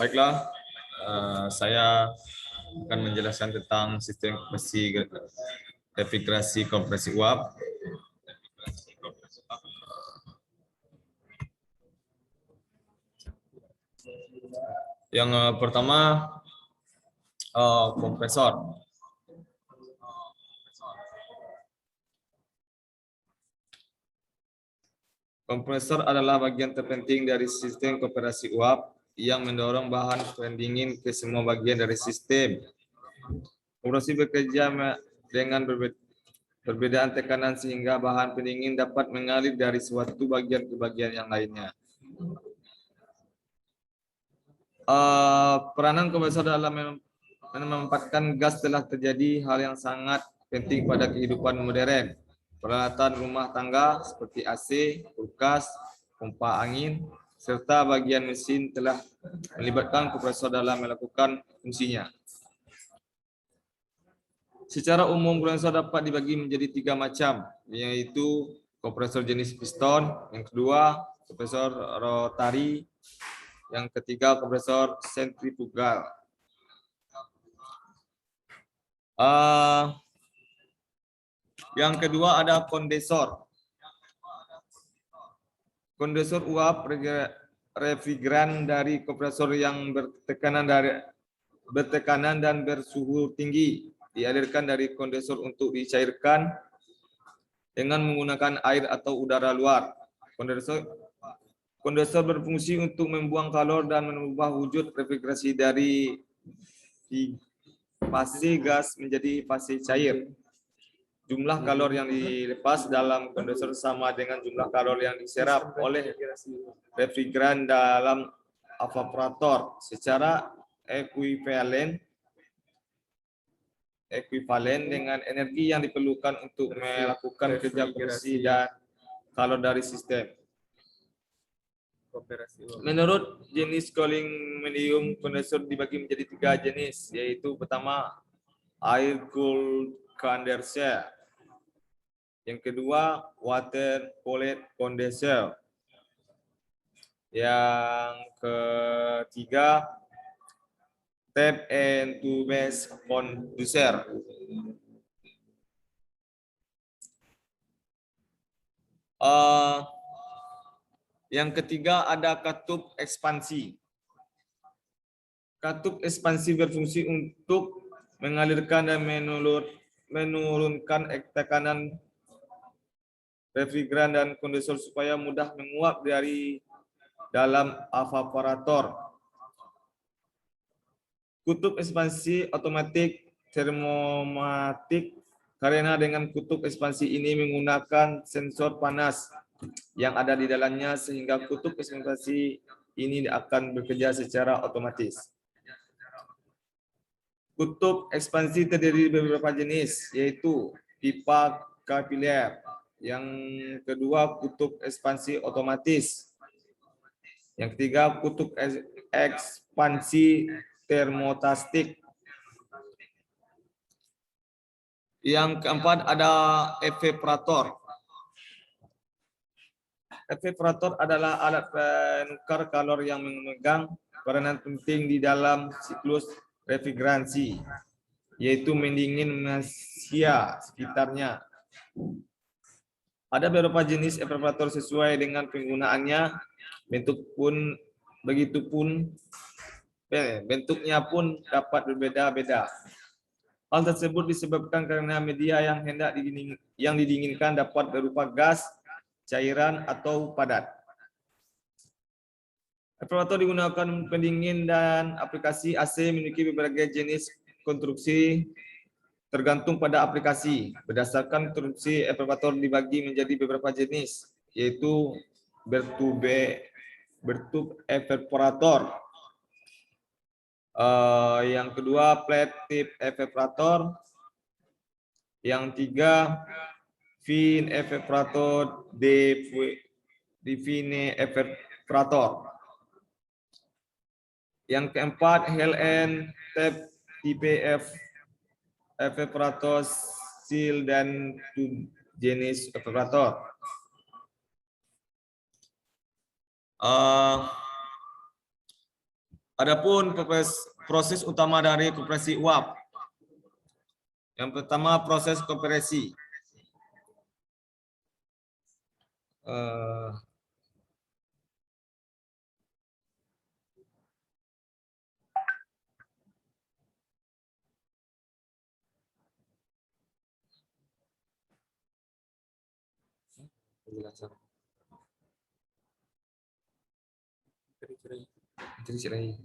Baiklah, saya akan menjelaskan tentang sistem refrigerasi kompresi uap. Yang pertama, kompresor. Kompresor adalah bagian terpenting dari sistem kompresi uap yang mendorong bahan pendingin ke semua bagian dari sistem. Kompresi bekerja dengan perbedaan tekanan sehingga bahan pendingin dapat mengalir dari suatu bagian ke bagian yang lainnya. Peranan kompresor dalam menempatkan gas telah terjadi hal yang sangat penting pada kehidupan modern. Peralatan rumah tangga seperti AC, kulkas, pompa angin, serta bagian mesin telah melibatkan kompresor dalam melakukan fungsinya. Secara umum, kompresor dapat dibagi menjadi 3 macam, yaitu kompresor jenis piston, yang kedua kompresor rotari, yang ketiga kompresor sentrifugal. Yang kedua ada kondensor. Kondensor uap refrigeran dari kompresor yang bertekanan dan bersuhu tinggi dialirkan dari kondensor untuk dicairkan dengan menggunakan air atau udara luar. Kondensor berfungsi untuk membuang kalor dan mengubah wujud refrigerasi dari fase gas menjadi fase cair. Jumlah kalor yang dilepas dalam kondensor sama dengan jumlah kalor yang diserap oleh refrigeran dalam evaporator secara ekuivalen dengan energi yang diperlukan untuk melakukan kerja kompresi dan kalor dari sistem. Menurut jenis cooling medium, kondensor dibagi menjadi 3 jenis, yaitu pertama air cooled condenser. Yang kedua, water cooled condenser. Yang ketiga, tap and tube condenser. Yang ketiga ada katup ekspansi. Katup ekspansi berfungsi untuk mengalirkan dan menurunkan tekanan refrigeran dan kondensor supaya mudah menguap dari dalam evaporator. Kutub ekspansi otomatis termomatik karena dengan kutub ekspansi ini menggunakan sensor panas yang ada di dalamnya sehingga kutub ekspansi ini akan bekerja secara otomatis. Kutub ekspansi terdiri dari beberapa jenis, yaitu pipa kapiler. Yang kedua, kutub ekspansi otomatis. Yang ketiga, kutub ekspansi termostatik. Yang keempat ada evaporator. Evaporator adalah alat penukar kalor yang memegang peranan penting di dalam siklus refrigerasi, yaitu mendingin media sekitarnya. Ada beberapa jenis evaporator sesuai dengan penggunaannya, bentuknya pun dapat berbeda-beda. Hal tersebut disebabkan karena media yang didinginkan dapat berupa gas, cairan, atau padat. Evaporator digunakan pendingin dan aplikasi AC memiliki berbagai jenis konstruksi tergantung pada aplikasi. Berdasarkan konstruksi evaporator dibagi menjadi beberapa jenis, yaitu bertub evaporator. Yang kedua, plate tip evaporator. Yang tiga, fin evaporator, define evaporator. Yang keempat, hell and tap tipe evaporator, seal dan tube jenis evaporator. Adapun proses utama dari kompresi uap. Yang pertama proses kompresi. Penjelasan. Cerai.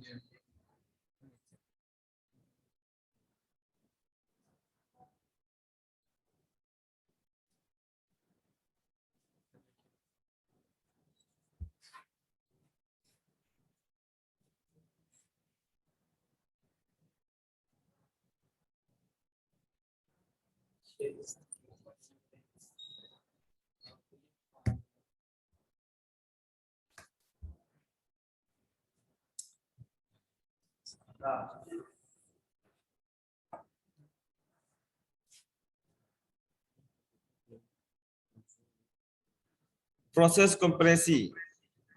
Proses kompresi.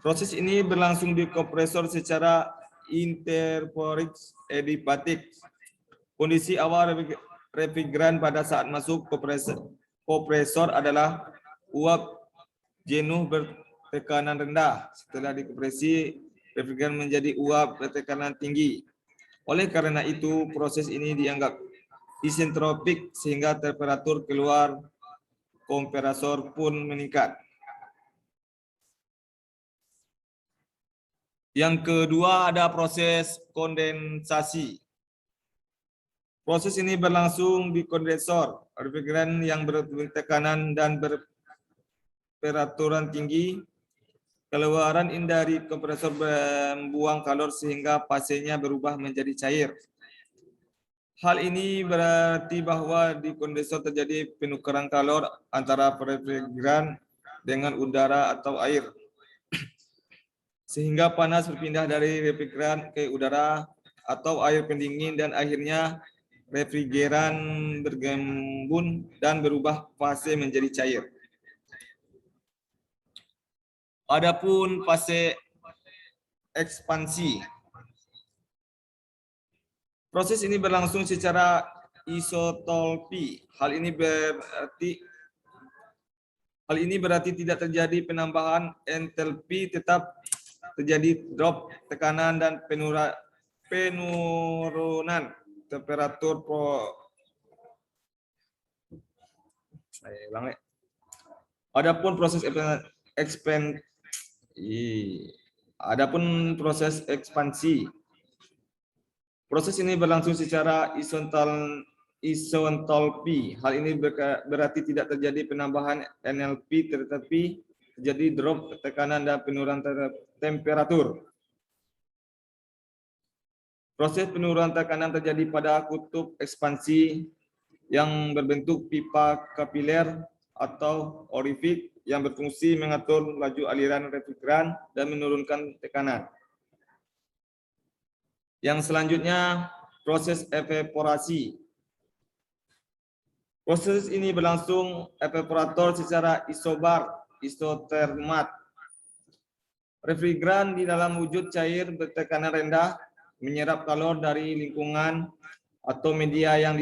Proses ini berlangsung di kompresor secara interporik adiabatik. Kondisi awal refrigeran pada saat masuk kompresor adalah uap jenuh bertekanan rendah. Setelah dikompresi, refrigeran menjadi uap bertekanan tinggi. Oleh karena itu, proses ini dianggap isentropik sehingga temperatur keluar kompresor pun meningkat. Yang kedua ada proses kondensasi. Proses ini berlangsung di kondensor, refrigeran yang bertekanan dan bertemperaturan tinggi. Keluaran dari kompresor membuang kalor sehingga fasenya berubah menjadi cair. Hal ini berarti bahwa di kondensor terjadi penukaran kalor antara refrigeran dengan udara atau air. Sehingga panas berpindah dari refrigeran ke udara atau air pendingin dan akhirnya refrigeran bergembun dan berubah fase menjadi cair. Adapun fase ekspansi. Proses ini berlangsung secara isotolpi. Hal ini berarti tidak terjadi penambahan entalpi, tetap terjadi drop tekanan dan penurunan temperatur Adapun proses ekspansi. Proses ini berlangsung secara isenthalpi. Hal ini berarti tidak terjadi penambahan NLP, tetapi terjadi drop tekanan dan penurunan temperatur. Proses penurunan tekanan terjadi pada kutub ekspansi yang berbentuk pipa kapiler atau orifik yang berfungsi mengatur laju aliran refrigeran dan menurunkan tekanan. Yang selanjutnya, proses evaporasi. Proses ini berlangsung evaporator secara isotermat. Refrigeran di dalam wujud cair bertekanan rendah menyerap kalor dari lingkungan atau media yang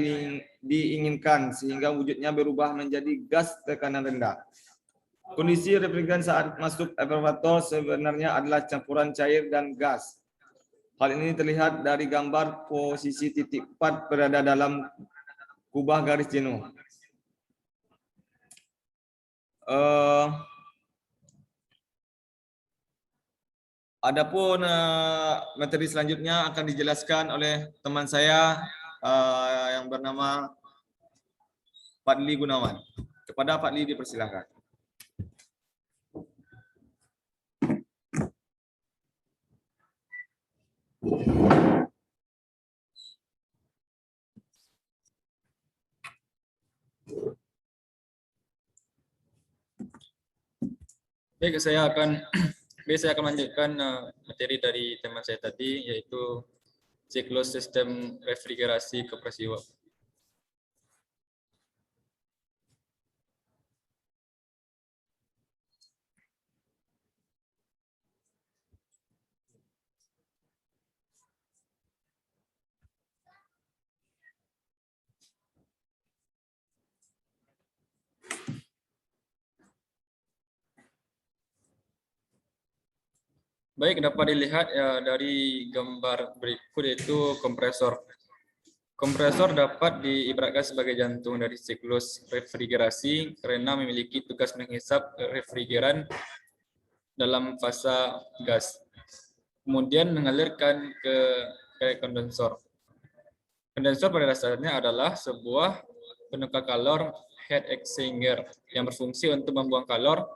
diinginkan sehingga wujudnya berubah menjadi gas tekanan rendah. Kondisi refrigeran saat masuk evaporator sebenarnya adalah campuran cair dan gas. Hal ini terlihat dari gambar posisi titik 4 berada dalam kubah garis jenuh. Adapun materi selanjutnya akan dijelaskan oleh teman saya yang bernama Fadli Gunawan. Kepada Fadli dipersilakan. Baik, saya akan melanjutkan materi dari teman saya tadi, yaitu siklus sistem refrigerasi kompresi uap. Baik, dapat dilihat ya dari gambar berikut yaitu kompresor. Kompresor dapat diibaratkan sebagai jantung dari siklus refrigerasi karena memiliki tugas menghisap refrigeran dalam fase gas. Kemudian mengalirkan ke kondensor. Kondensor pada dasarnya adalah sebuah penukar kalor heat exchanger yang berfungsi untuk membuang kalor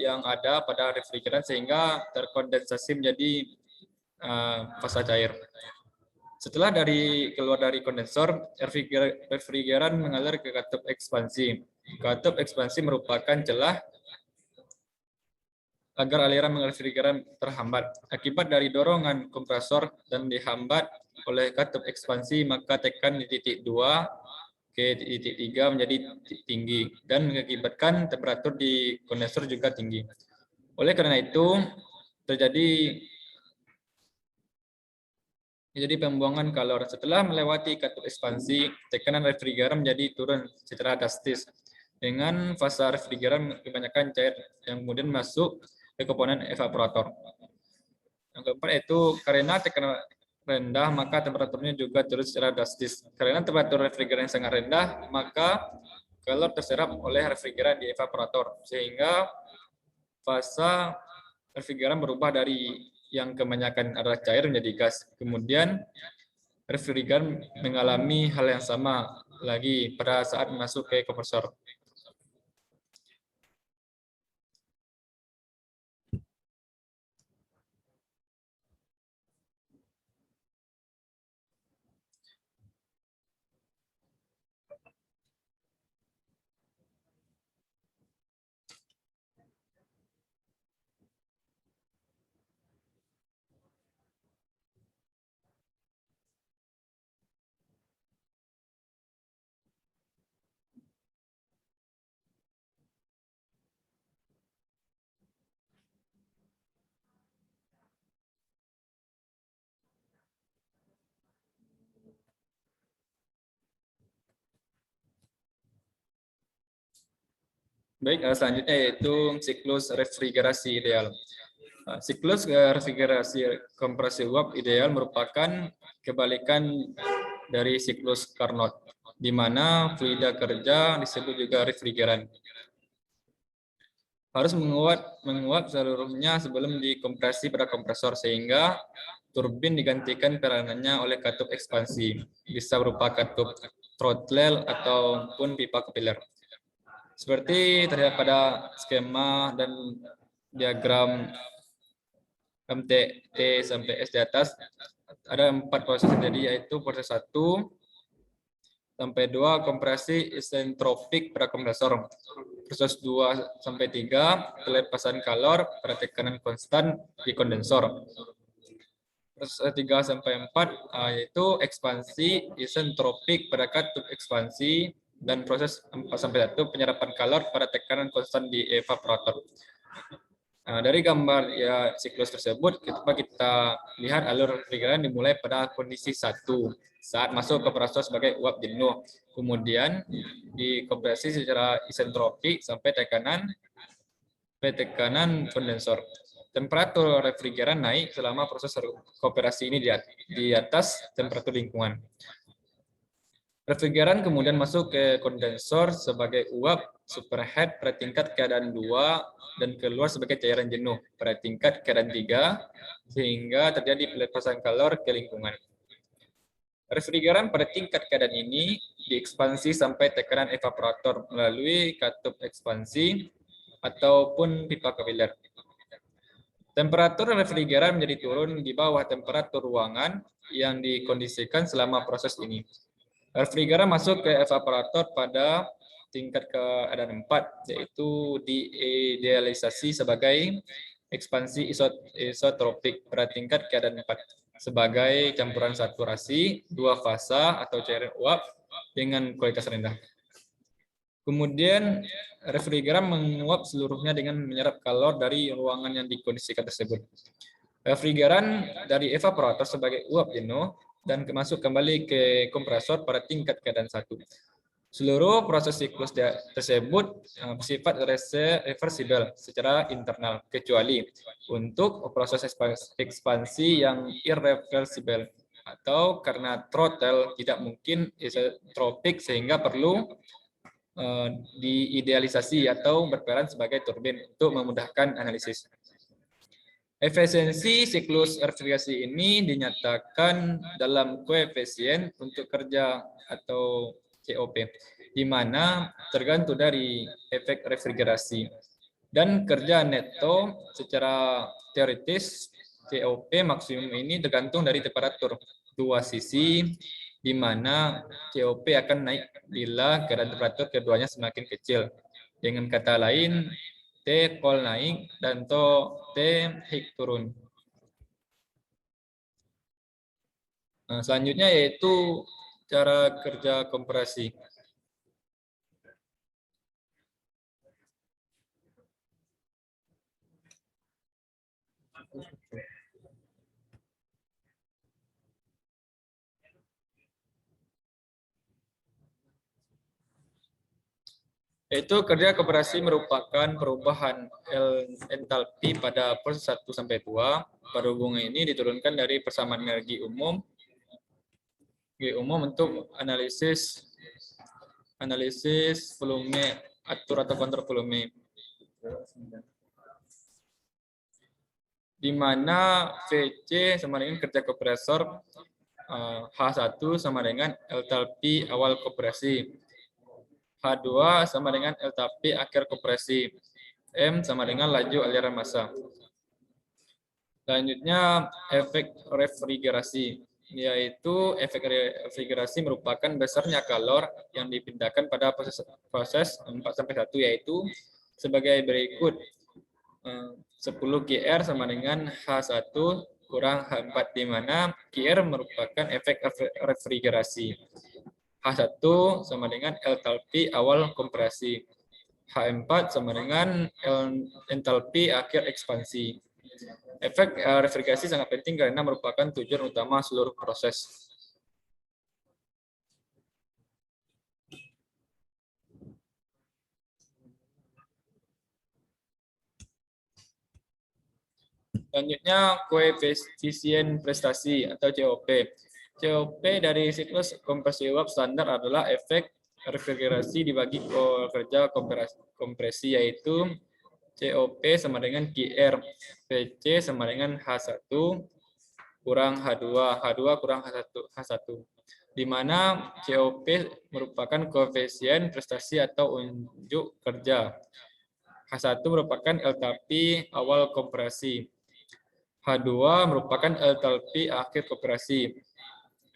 yang ada pada refrigeran sehingga terkondensasi menjadi fasa cair. Setelah keluar dari kondensor, refrigeran mengalir ke katup ekspansi. Katup ekspansi merupakan celah agar aliran refrigeran terhambat. Akibat dari dorongan kompresor dan dihambat oleh katup ekspansi, maka tekan di titik 2 ke titik 3 menjadi tinggi dan mengakibatkan temperatur di kondensor juga tinggi. Oleh karena itu, terjadi pembuangan kalor. Setelah melewati katup ekspansi, tekanan refrigeran menjadi turun secara drastis. Dengan fase refrigeran kebanyakan cair yang kemudian masuk ke komponen evaporator. Yang keempat itu karena tekanan rendah, maka temperaturnya juga turun secara drastis. Karena temperatur refrigeran sangat rendah, maka kalor terserap oleh refrigeran di evaporator, sehingga fase refrigeran berubah dari yang kebanyakan adalah cair menjadi gas. Kemudian refrigeran mengalami hal yang sama lagi pada saat masuk ke kompresor. Baik, selanjutnya yaitu siklus refrigerasi ideal. Siklus refrigerasi kompresi uap ideal merupakan kebalikan dari siklus Carnot, di mana fluida kerja disebut juga refrigeran. Harus menguap seluruhnya sebelum dikompresi pada kompresor, sehingga turbin digantikan peranannya oleh katup ekspansi. Bisa berupa katup throttle ataupun pipa kapiler. Seperti terlihat pada skema dan diagram MT sampai S di atas, ada 4 proses terjadi, yaitu proses 1 sampai 2 kompresi isentropik pada kompresor. Proses 2 sampai 3 pelepasan kalor pada tekanan konstan di kondensor. Proses 3 sampai 4 yaitu ekspansi isentropik pada katup ekspansi, dan proses 4 sampai 1 penyerapan kalor pada tekanan konstan di evaporator. Dari gambar ya siklus tersebut, kita lihat alur refrigeran dimulai pada kondisi 1 saat masuk ke proses sebagai uap jenuh, kemudian dikompresi secara isentropik sampai tekanan kondensor. Temperatur refrigeran naik selama proses kooperasi ini di atas temperatur lingkungan. Refrigeran kemudian masuk ke kondensor sebagai uap superheat pada tingkat keadaan 2 dan keluar sebagai cairan jenuh pada tingkat keadaan 3 sehingga terjadi pelepasan kalor ke lingkungan. Refrigeran pada tingkat keadaan ini diekspansi sampai tekanan evaporator melalui katup ekspansi ataupun pipa kapiler. Temperatur refrigeran menjadi turun di bawah temperatur ruangan yang dikondisikan selama proses ini. Refrigeran masuk ke evaporator pada tingkat keadaan 4, yaitu diidealisasi sebagai ekspansi isotropik pada tingkat keadaan 4 sebagai campuran saturasi 2 fasa atau cairan uap dengan kualitas rendah. Kemudian refrigeran menguap seluruhnya dengan menyerap kalor dari ruangan yang dikondisikan tersebut. Refrigeran dari evaporator sebagai uap jenuh dan masuk kembali ke kompresor pada tingkat keadaan 1. Seluruh proses siklus tersebut bersifat reversibel secara internal, kecuali untuk proses ekspansi yang irreversibel atau karena throttle tidak mungkin isotropik sehingga perlu diidealisasi atau berperan sebagai turbin untuk memudahkan analisis. Efisiensi siklus refrigerasi ini dinyatakan dalam koefisien untuk kerja atau COP, di mana tergantung dari efek refrigerasi. Dan kerja neto secara teoritis COP maksimum ini tergantung dari temperatur dua sisi, di mana COP akan naik bila keadaan temperatur keduanya semakin kecil. Dengan kata lain, T col naik dan T hik turun. Nah, selanjutnya yaitu cara kerja kompresi. Yaitu kerja kompresi merupakan perubahan entalpi pada proses 1 sampai 2. Pada hubungan ini diturunkan dari persamaan energi umum untuk analisis volume atur atau kontrol volume, di mana VC sama dengan kerja kompresor, H1 sama dengan entalpi awal kompresi, H2 sama dengan entalpi akhir kompresi, M sama dengan laju aliran massa. Selanjutnya efek refrigerasi, yaitu efek refrigerasi merupakan besarnya kalor yang dipindahkan pada proses 4 sampai 1, yaitu sebagai berikut. 10 GR sama dengan H1 kurang H4, di mana GR merupakan efek refrigerasi. H1 sama dengan entalpi awal kompresi. H4 sama dengan entalpi akhir ekspansi. Efek refrigerasi sangat penting karena merupakan tujuan utama seluruh proses. Selanjutnya, koefisien prestasi atau COP. COP dari siklus kompresi uap standar adalah efek refrigerasi dibagi kerja kompresi, yaitu COP sama dengan QR, PC sama dengan H1 kurang H2, H2 kurang H1, di mana COP merupakan koefisien prestasi atau unjuk kerja. H1 merupakan entalpi awal kompresi. H2 merupakan entalpi akhir kompresi.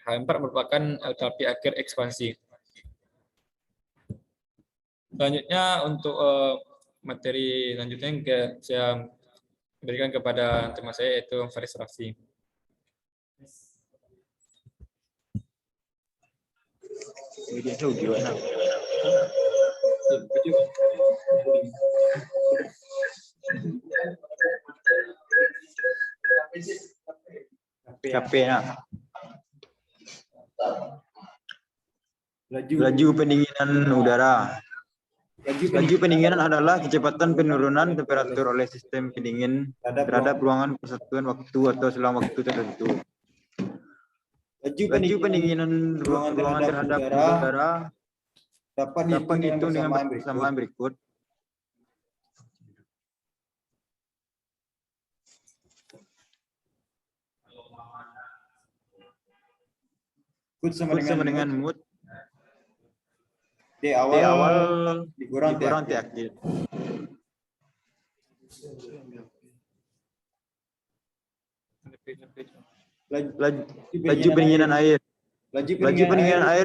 H4 merupakan entalpi akhir ekspansi. Selanjutnya untuk materi selanjutnya yang saya berikan kepada teman saya yaitu Faris Raffi. Capek nak. Laju pendinginan udara. Laju pendinginan adalah kecepatan penurunan temperatur oleh sistem pendingin terhadap ruangan persatuan waktu atau selama waktu tertentu. Laju pendinginan ruangan terhadap udara dapat dihitung dengan persamaan berikut. Q sama dengan mood T awal dikurang T akhir. Laju pendinginan air. Laju pendinginan air,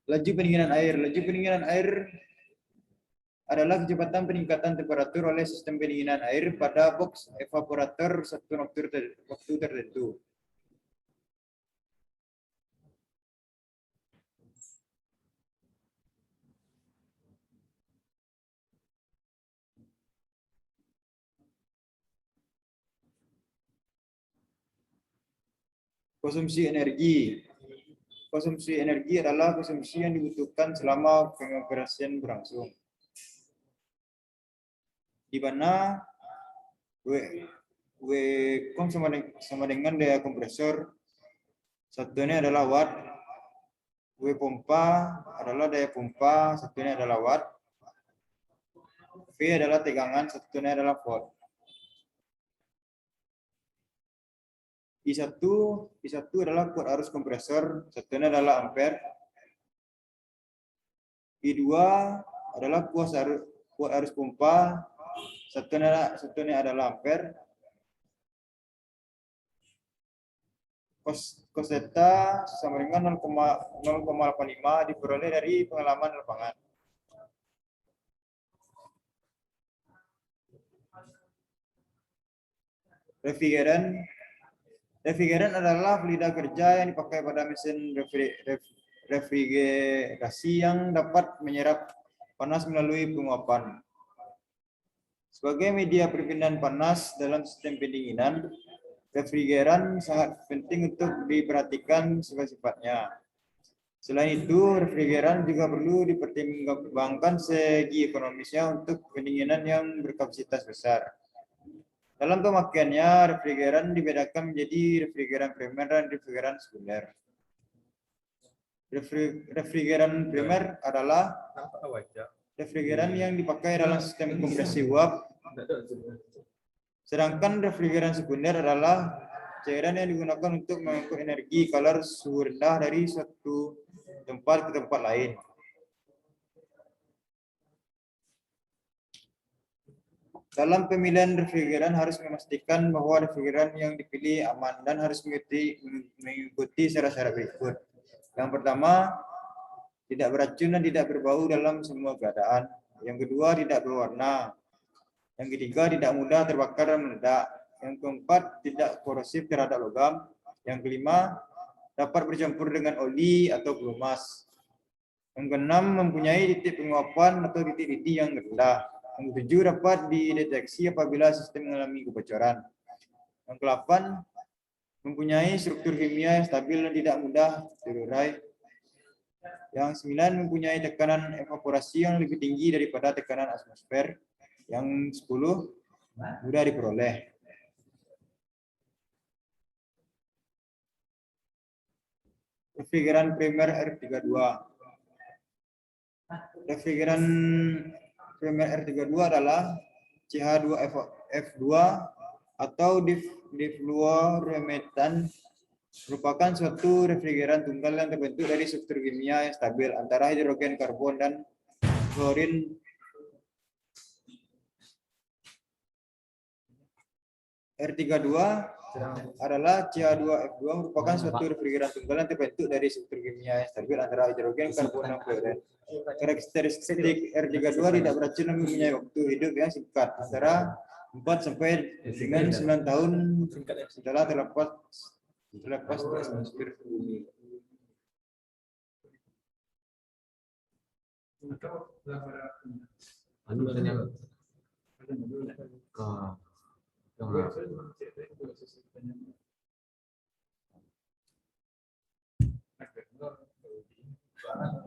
Laju pendinginan air adalah kecepatan peningkatan temperatur oleh sistem pendinginan air pada box evaporator satu waktu tertentu. Konsumsi energi. Konsumsi energi adalah konsumsi yang dibutuhkan selama pengoperasian berlangsung. Di mana W kom sama dengan daya kompresor. Satunya adalah watt. W pompa adalah daya pompa, satunya adalah watt. V adalah tegangan, satunya adalah volt. I1 adalah kuat arus kompresor, satunya adalah ampere. I2 adalah kuat arus pompa, satunya adalah ampere. Cos theta sama dengan 0,85 diperoleh dari pengalaman lapangan. Refrigeran adalah fluida kerja yang dipakai pada mesin refrigerasi yang dapat menyerap panas melalui penguapan. Sebagai media perpindahan panas dalam sistem pendinginan, refrigeran sangat penting untuk diperhatikan sifat-sifatnya. Selain itu, refrigeran juga perlu dipertimbangkan segi ekonomisnya untuk pendinginan yang berkapasitas besar. Dalam pemakaiannya, refrigeran dibedakan menjadi refrigeran primer dan refrigeran sekunder. Refrigeran primer adalah refrigeran yang dipakai dalam sistem kompresi uap. Sedangkan refrigeran sekunder adalah cairan yang digunakan untuk mengangkut energi kalor suhu rendah dari suatu tempat ke tempat lain. Dalam pemilihan refrigeran harus memastikan bahwa refrigeran yang dipilih aman dan harus mengikuti syarat-syarat berikut. Yang pertama, tidak beracun dan tidak berbau dalam semua keadaan. Yang kedua, tidak berwarna. Yang ketiga, tidak mudah terbakar dan meledak. Yang keempat, tidak korosif terhadap logam. Yang kelima, dapat bercampur dengan oli atau pelumas. Yang keenam, mempunyai titik penguapan atau titik didih yang rendah. Yang ketujuh, dapat dideteksi apabila sistem mengalami kebocoran. Yang kedelapan, mempunyai struktur kimia yang stabil dan tidak mudah terurai. Yang sembilan, mempunyai tekanan evaporasi yang lebih tinggi daripada tekanan atmosfer. Yang 10, mudah diperoleh. Refrigeran primer R32. Refrigeran primer R32 adalah CH2F2 atau difluorometan, merupakan suatu refrigeran tunggal yang terbentuk dari struktur kimia yang stabil antara hidrogen karbon dan klorin. R32 adalah CH2F2, merupakan suatu refrigeran tunggal yang terbentuk dari struktur kimia yang stabil antara hidrogen karbon dan klorin. Karakteristik R32 tidak beracun dan mempunyai waktu hidup yang singkat, antara 4 sampai dengan 9 tahun setelah terlepas dari atmosfer bumi.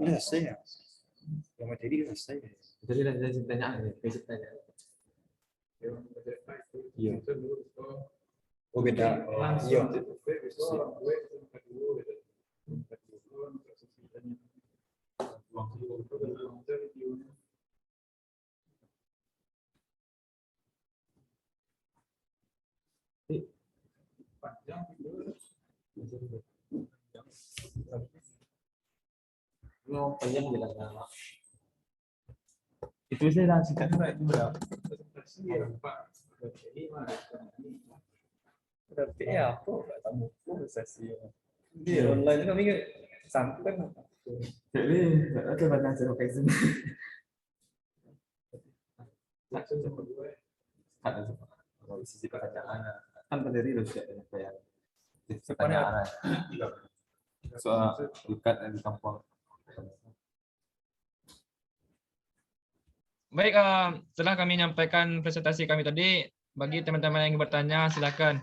Ini selesai ya? Yang materi selesai. Jadi ada pertanyaan ya, basic tanya. Iya. Oh beda. Iya. No, panjang jelasnya. Itu saya langsung juga. Berarti ya aku nggak tahu prosesi. Di online itu kami sampai kan. Jadi ada banyak cara kayak gini. Kalau sisi pertanyaan kan terdiri dari kayak pertanyaan soal dekat di kampung. Baik, setelah kami menyampaikan presentasi kami tadi, bagi teman-teman yang ingin bertanya, silakan.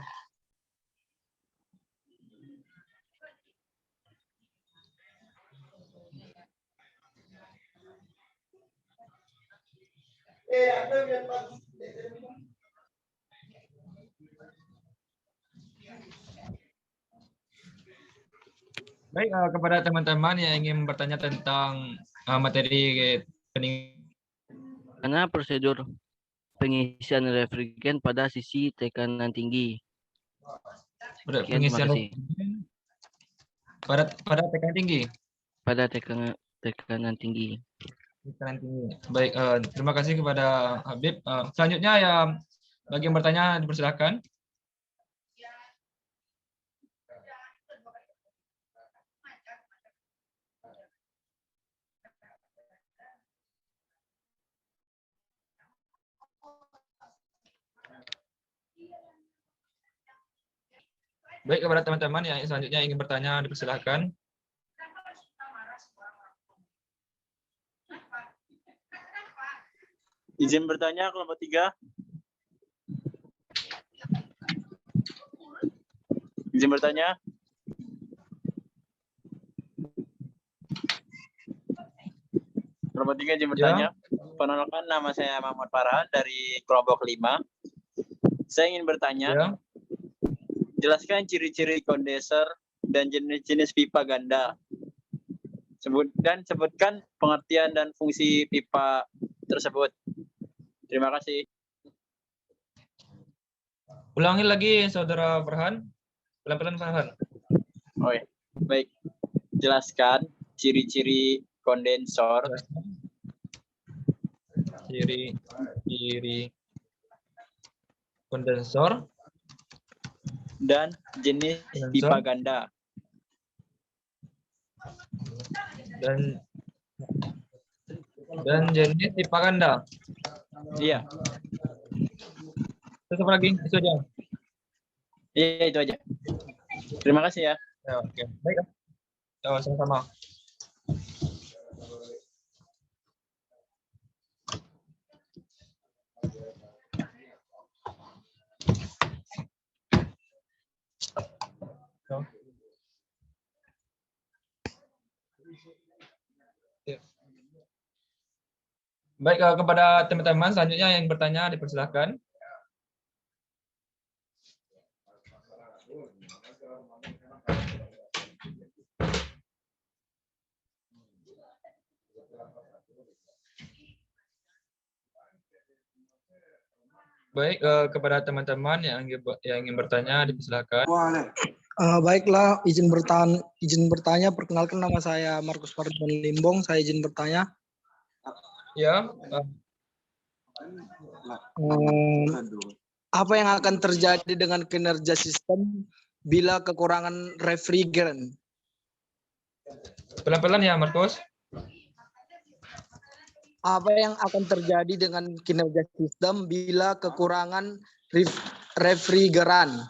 Baik, kepada teman-teman yang ingin bertanya tentang materi peningkatan Karena prosedur pengisian refrigen pada sisi tekanan tinggi. Sekian, terima pengisian kasih. pada tekanan tinggi. Pada tekanan tinggi. Tekanan tinggi. Baik, terima kasih kepada Habib. Selanjutnya ya bagi yang bertanya dipersilakan. Baik, kepada teman-teman yang selanjutnya ingin bertanya dipersilakan. Izin bertanya kelompok 3. Izin bertanya. Kelompok 3 izin bertanya. Penolakan, nama saya Muhammad Farhan dari kelompok 5. Saya ingin bertanya, Ya. jelaskan ciri-ciri kondenser dan jenis-jenis pipa ganda. Sebutkan pengertian dan fungsi pipa tersebut. Terima kasih. Ulangi lagi, Saudara Farhan. Pelan-pelan, Farhan. Oh ya, baik. Jelaskan ciri-ciri kondensor Ciri kondensor dan jenis pipa ganda. dan jenis pipa ganda. Iya. Terus apa lagi? Itu aja. Iya, itu aja. Terima kasih ya. Ya, oke. Baik. Oh, sama-sama. Baik, kepada teman-teman selanjutnya yang bertanya dipersilakan. Baik, kepada teman-teman yang ingin bertanya dipersilakan. Baiklah, izin bertanya. Perkenalkan, nama saya Markus Fardon Limbong. Saya izin bertanya. Ya. Apa yang akan terjadi dengan kinerja sistem bila kekurangan refrigeran? Pelan-pelan ya, Markus. Apa yang akan terjadi dengan kinerja sistem bila kekurangan refrigeran?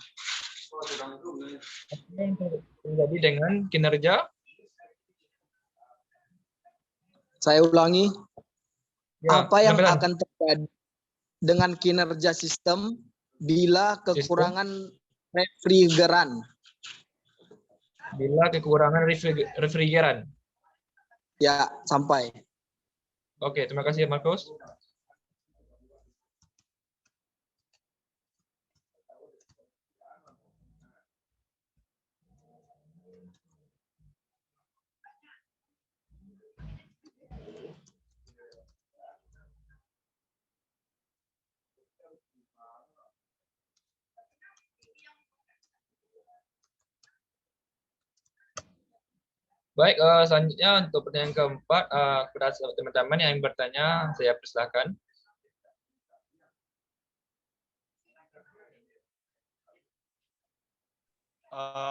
Apa yang terjadi dengan kinerja? Saya ulangi. Ya, Apa yang pelan-pelan. akan terjadi dengan kinerja sistem bila kekurangan refrigeran? Bila kekurangan refrigeran. Ya, sampai. Oke, terima kasih Markus. Baik, selanjutnya untuk pertanyaan keempat, kepada teman-teman yang ingin bertanya, saya persilakan.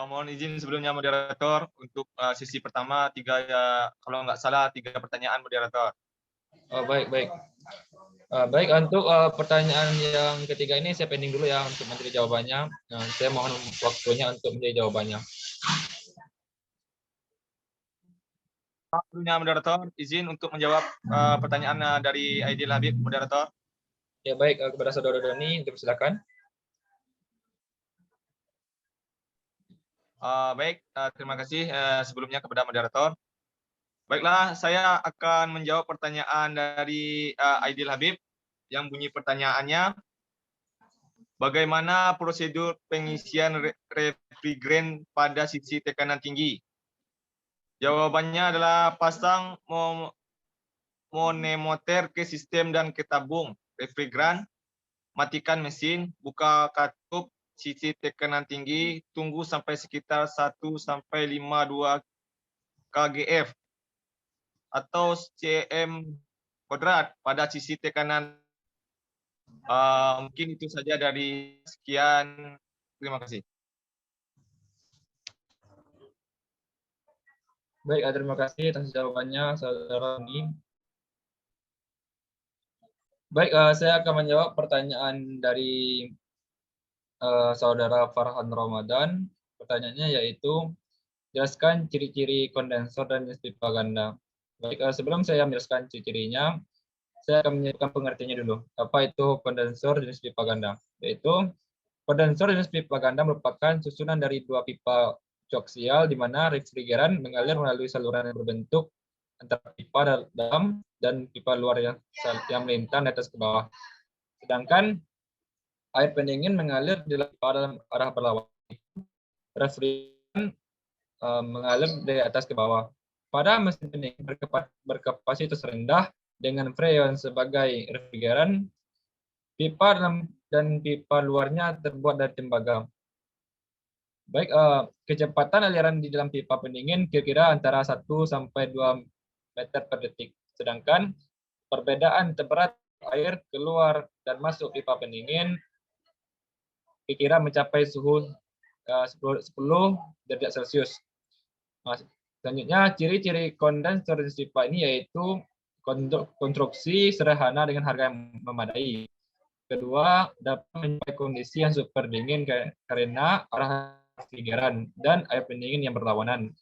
Mohon izin sebelumnya moderator untuk sesi pertama 3 ya, kalau nggak salah 3 pertanyaan moderator. Oh, baik. Baik, untuk pertanyaan yang ketiga ini saya pending dulu ya untuk menjadi jawabannya. Nah, saya mohon waktunya untuk menjadi jawabannya. Sebelumnya moderator, izin untuk menjawab pertanyaan dari Aidil Habib, moderator. Ya, baik, kepada Saudara Doni, silakan. Baik, terima kasih sebelumnya kepada moderator. Baiklah, saya akan menjawab pertanyaan dari Aidil Habib. yang bunyi pertanyaannya, bagaimana prosedur pengisian refrigeran pada sisi tekanan tinggi? Jawabannya adalah pasang monemoter ke sistem dan ke tabung refrigeran, matikan mesin, buka katup sisi tekanan tinggi, tunggu sampai sekitar 1 sampai 52 kgf atau cm kuadrat pada sisi tekanan. Mungkin itu saja dari sekian. Terima kasih. Baik, terima kasih atas jawabannya, Saudara Uni. Baik, saya akan menjawab pertanyaan dari Saudara Farhan Ramadan. Pertanyaannya yaitu, jelaskan ciri-ciri kondensor dan jenis pipa ganda. Baik, sebelum saya menjelaskan ciri-cirinya, saya akan menyebutkan pengertiannya dulu. Apa itu kondensor jenis pipa ganda? Yaitu, kondensor jenis pipa ganda merupakan susunan dari dua pipa koaksial di mana refrigeran mengalir melalui saluran yang berbentuk antara pipa dalam dan pipa luar yang melintang dari atas ke bawah. Sedangkan air pendingin mengalir di dalam arah berlawanan. Refrigeran mengalir dari atas ke bawah. Pada mesin pendingin berkapasitas rendah dengan freon sebagai refrigeran, pipa dalam dan pipa luarnya terbuat dari tembaga. Baik, kecepatan aliran di dalam pipa pendingin kira-kira antara 1 sampai 2 meter per detik. Sedangkan perbedaan temperatur air keluar dan masuk pipa pendingin kira-kira mencapai suhu 10 derajat Celcius. Selanjutnya, ciri-ciri kondensor jenis pipa ini yaitu konstruksi sederhana dengan harga yang memadai. Kedua, dapat mencapai kondisi yang super dingin karena arah refrigeran dan air pendingin yang berlawanan.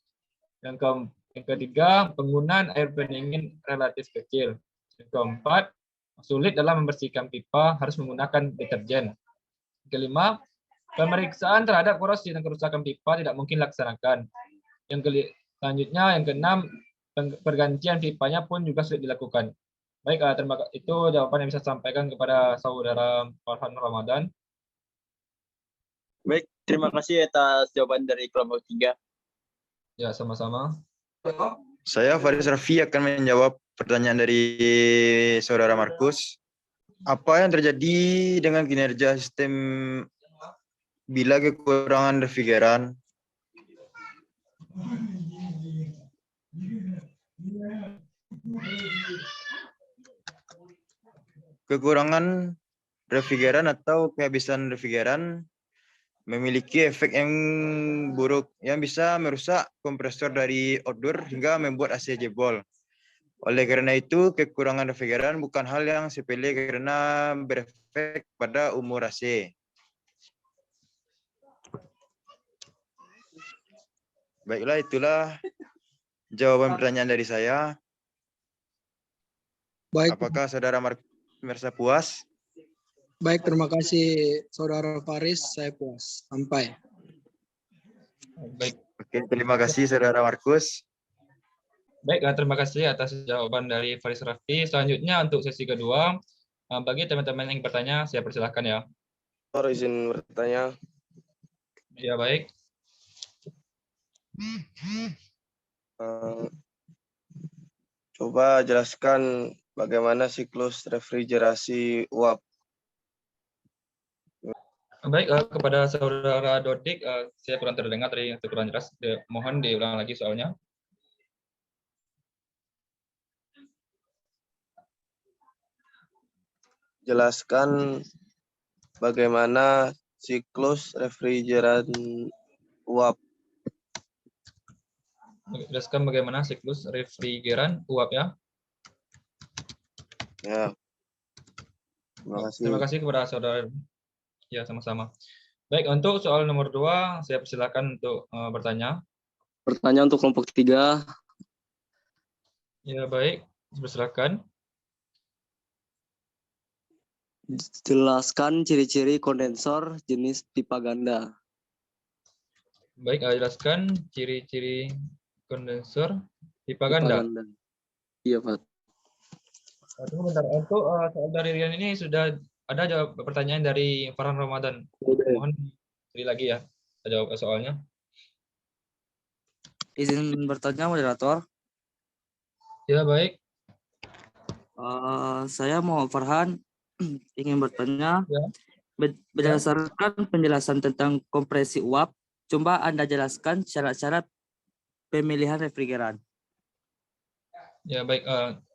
Yang ketiga, penggunaan air pendingin relatif kecil. Yang keempat, sulit dalam membersihkan pipa, harus menggunakan deterjen. Kelima, pemeriksaan terhadap korosi dan kerusakan pipa tidak mungkin dilaksanakan. Selanjutnya, yang keenam, pergantian pipanya pun juga sulit dilakukan. Baik, terima kasih. Itu jawaban yang bisa sampaikan kepada Saudara Farhan Ramadan. Baik, terima kasih atas jawaban dari kelompok 3. Ya, sama-sama. Saya Faris Raffi akan menjawab pertanyaan dari Saudara Markus. Apa yang terjadi dengan kinerja sistem bila kekurangan refrigeran? Kekurangan refrigeran atau kehabisan refrigeran memiliki efek yang buruk yang bisa merusak kompresor dari outdoor hingga membuat AC jebol. Oleh karena itu, kekurangan refrigeran bukan hal yang sepele karena berefek pada umur AC. Baiklah, itulah jawaban pertanyaan dari saya. Baik, Apakah Saudara merasa puas? baik, terima kasih Saudara Faris, saya puas. Sampai. Baik. Oke, terima kasih Saudara Markus. Baik, terima kasih atas jawaban dari Faris Raffi. Selanjutnya untuk sesi kedua, bagi teman-teman yang bertanya, saya persilahkan ya. Izin bertanya. Ya, baik. Coba jelaskan bagaimana siklus refrigerasi uap. Baik, kepada Saudara Dodik, saya kurang terdengar tadi, kurang jelas. Mohon diulang lagi soalnya. Jelaskan bagaimana siklus refrigeran uap. Jelaskan bagaimana siklus refrigeran uap ya. Ya. Terima kasih. Terima kasih kepada Saudara. Ya, sama-sama. Baik, untuk soal nomor 2, saya persilakan untuk bertanya. Pertanyaan untuk kelompok 3. Ya, baik. Persilakan. Jelaskan ciri-ciri kondensor jenis pipa ganda. Baik, jelaskan ciri-ciri kondensor pipa ganda. Iya, Pak. Tunggu bentar. Untuk soal dari Rian ini sudah ada jawab pertanyaan dari Farhan Ramadan. Mohon sekali lagi ya, kita jawab soalnya. Izin bertanya, moderator. Ya, baik. Saya mau Farhan ingin bertanya. Ya. Berdasarkan penjelasan tentang kompresi uap, coba Anda jelaskan syarat-syarat pemilihan refrigeran. Ya, baik.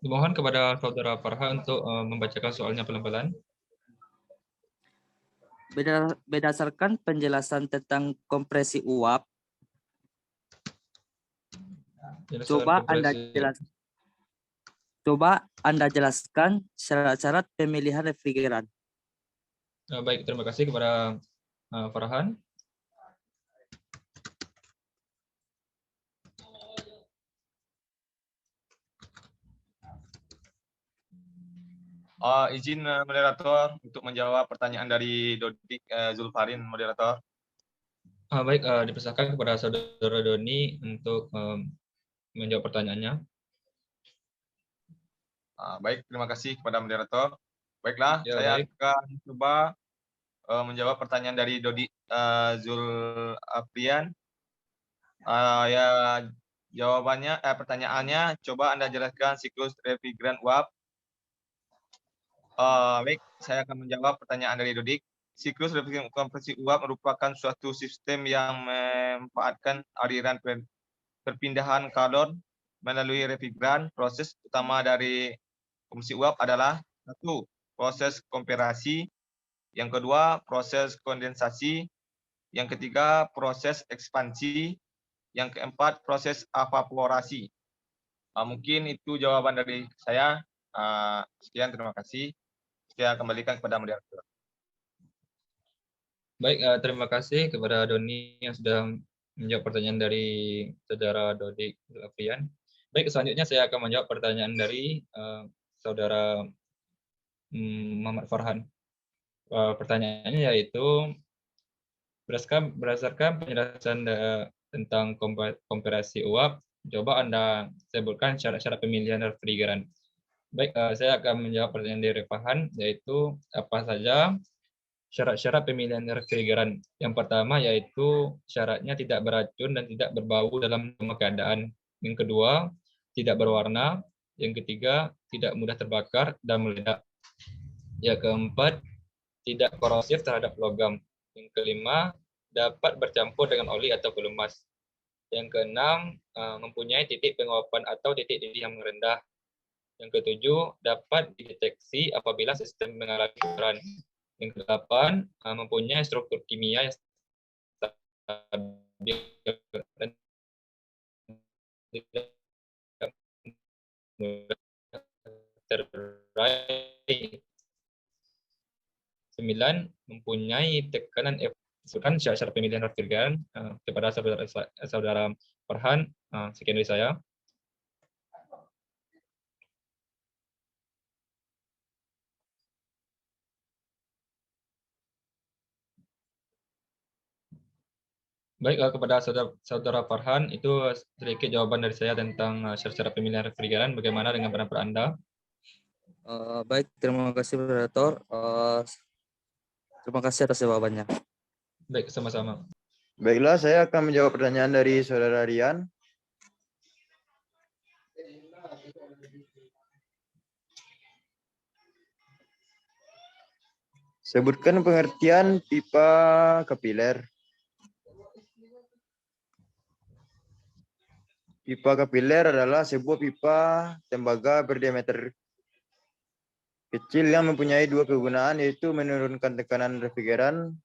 Dimohon kepada saudara Farhan untuk membacakan soalnya pelan-pelan. Berdasarkan penjelasan tentang kompresi uap, coba Anda jelaskan syarat-syarat pemilihan refrigeran. Baik, terima kasih kepada Farhan. Izin moderator untuk menjawab pertanyaan dari Dodik Zulfarin, moderator. Baik, dipersilakan kepada saudara Doni untuk menjawab pertanyaannya. Baik, terima kasih kepada moderator. Baiklah, Ya, saya baik. akan coba menjawab pertanyaan dari Dodik Zulfarin. Ya, jawabannya, pertanyaannya, coba Anda jelaskan siklus refrigeran uap. Baik, saya akan menjawab pertanyaan dari Dodik. Siklus refrigeran kompresi uap merupakan suatu sistem yang memanfaatkan aliran perpindahan kalor melalui refrigeran. Proses utama dari kompresi uap adalah 1. Proses kompresi, yang kedua proses kondensasi, yang ketiga proses ekspansi, yang keempat proses evaporasi. Mungkin itu jawaban dari saya. Sekian, terima kasih. Saya kembalikan kepada moderator. Baik, terima kasih kepada Doni yang sudah menjawab pertanyaan dari saudara Dodik Zulfian. Baik, selanjutnya saya akan menjawab pertanyaan dari saudara Muhammad Farhan. Pertanyaannya yaitu berdasarkan penjelasan tentang kompresi uap, coba Anda sebutkan syarat-syarat pemilihan refrigeran. Baik, saya akan menjawab pertanyaan dari Farhan, yaitu apa saja syarat-syarat pemilihan refrigeran. Yang pertama yaitu syaratnya tidak beracun dan tidak berbau dalam semua keadaan. Yang kedua, tidak berwarna. Yang ketiga, tidak mudah terbakar dan meledak. Yang keempat, tidak korosif terhadap logam. Yang kelima, dapat bercampur dengan oli atau pelumas. Yang keenam, mempunyai titik penguapan atau titik didih yang rendah. Yang ketujuh, dapat dideteksi apabila sistem mengalami kerusakan. Yang kedelapan, mempunyai struktur kimia yang stabil dan tidak mudah terurai. 9, mempunyai tekanan efektif. Syarat pemilihan refrigeran kepada saudara Farhan. Sekian dari saya. Baik, kepada saudara Farhan, itu sedikit jawaban dari saya tentang syarat pemilihan refrigeran. Bagaimana dengan pendapat Anda? Baik, terima kasih moderator. Terima kasih atas jawabannya. Baik, sama-sama. Baiklah, saya akan menjawab pertanyaan dari saudara Rian. Sebutkan pengertian pipa kapiler. Pipa kapiler adalah sebuah pipa tembaga berdiameter kecil yang mempunyai dua kegunaan, yaitu menurunkan tekanan refrigeran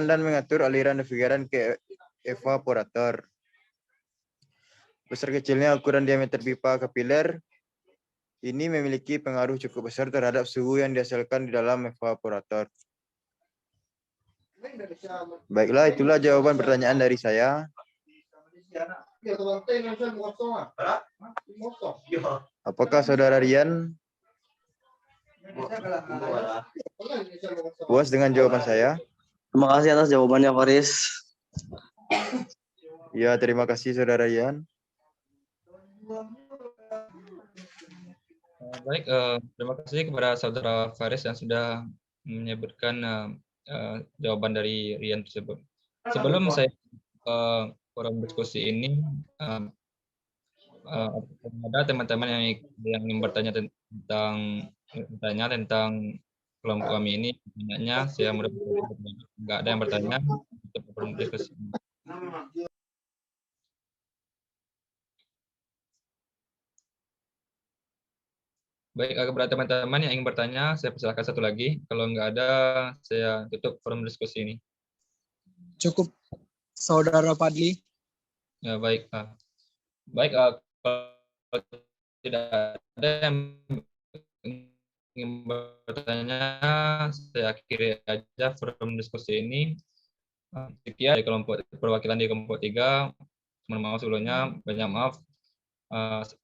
dan mengatur aliran refrigeran ke evaporator. Besar kecilnya ukuran diameter pipa kapiler ini memiliki pengaruh cukup besar terhadap suhu yang dihasilkan di dalam evaporator. Baiklah, itulah jawaban pertanyaan dari saya. Apakah saudara Rian puas dengan jawaban saya? Terima kasih atas jawabannya, Faris. Ya, terima kasih Saudara Yan. Baik, terima kasih kepada Saudara Faris yang sudah menyebutkan jawaban dari Rian tersebut. Sebelum saya forum diskusi ini, ada teman-teman yang ingin bertanya tentang kelompok kami ini. Pertanyaannya, saya mudah-mudahan nggak ada yang bertanya untuk forum diskusi. Baik, kepada teman-teman yang ingin bertanya, saya persilahkan satu lagi. Kalau nggak ada, saya tutup forum diskusi ini. Cukup, Saudara Fadli. Ya, baik. Baik, kalau tidak ada yang ingin bertanya, saya akhiri aja forum diskusi ini. Sekian dari kelompok perwakilan di kelompok 3. Mohon maaf sebelumnya, banyak maaf.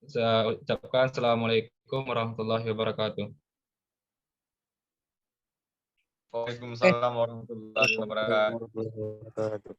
Saya ucapkan Assalamualaikum warahmatullahi wabarakatuh. Waalaikumsalam warahmatullahi wabarakatuh.